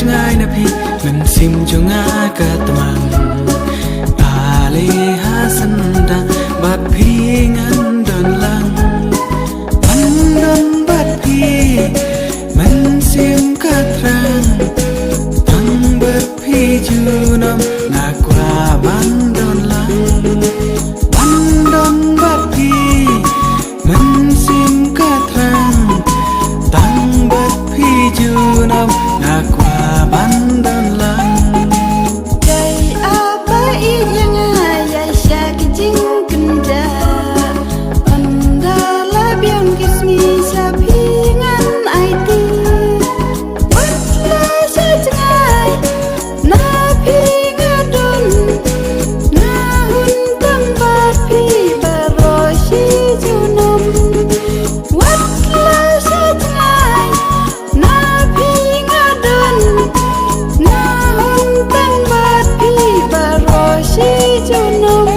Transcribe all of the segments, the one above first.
Ngay na pi men sim jo nga ka tamang ale hasan da bat pi ngan don lang don bat pi men sim ka trang tang bat pi ju nam na kwa ban don lang don bat pi men sim ka trang tang bat pi ju nam na kwa bandan lang Jai apa yang ayah sakijing kenda Anda labiang kismi sapingan aiti Watla sajengai na pingadon na huntang bapi baroshi junum Watla sajengai na pingadon na huntang bapi baroshi junum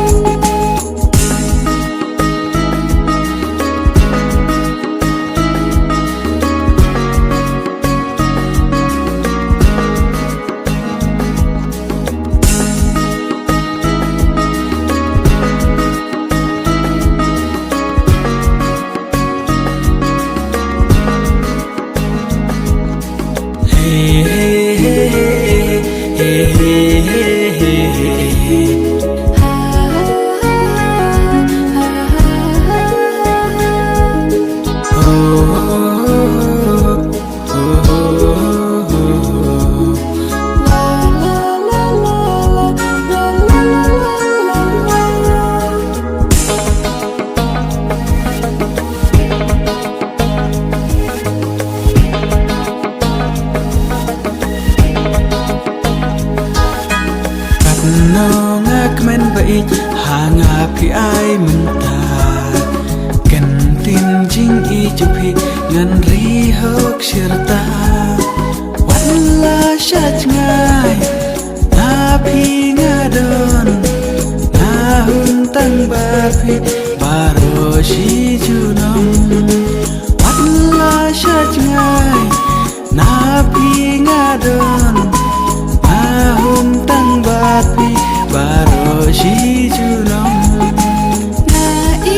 no ngak men bai hanga pi ai mun ta kan tin jing I chu pi ngan ri hok shirta walla shat ngai na pi ngadon na hun tang ba pi baro shi junam walla shat ngai na pi ngadon ahum tang bapi baro shi junam na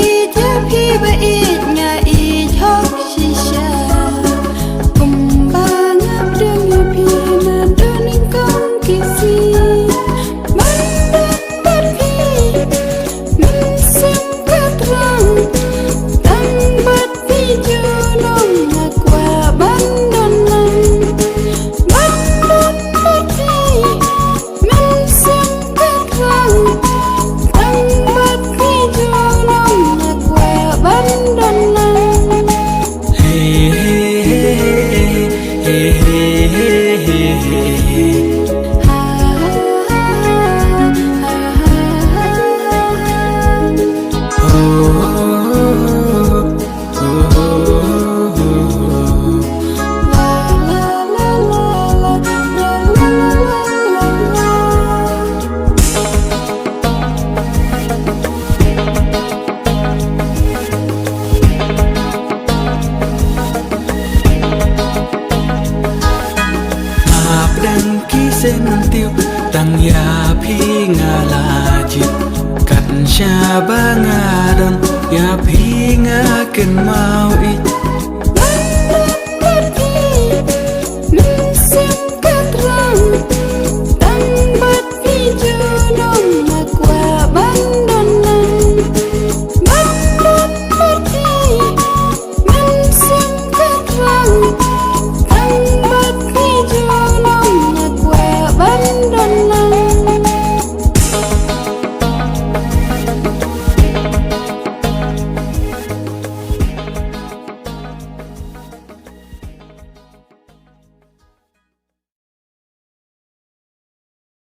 ija pi ba nya I hok shisha kumbang abdeng pi na doning kong kisi bandan bapi min sim katrang tang bapi junum na kwa bandan lang bandan bapi min sim katrang tang bapi junum na kwa bandan lang sen tiêu tang ya pi nga la chit kat sha ba nga don ya pi nga ken mau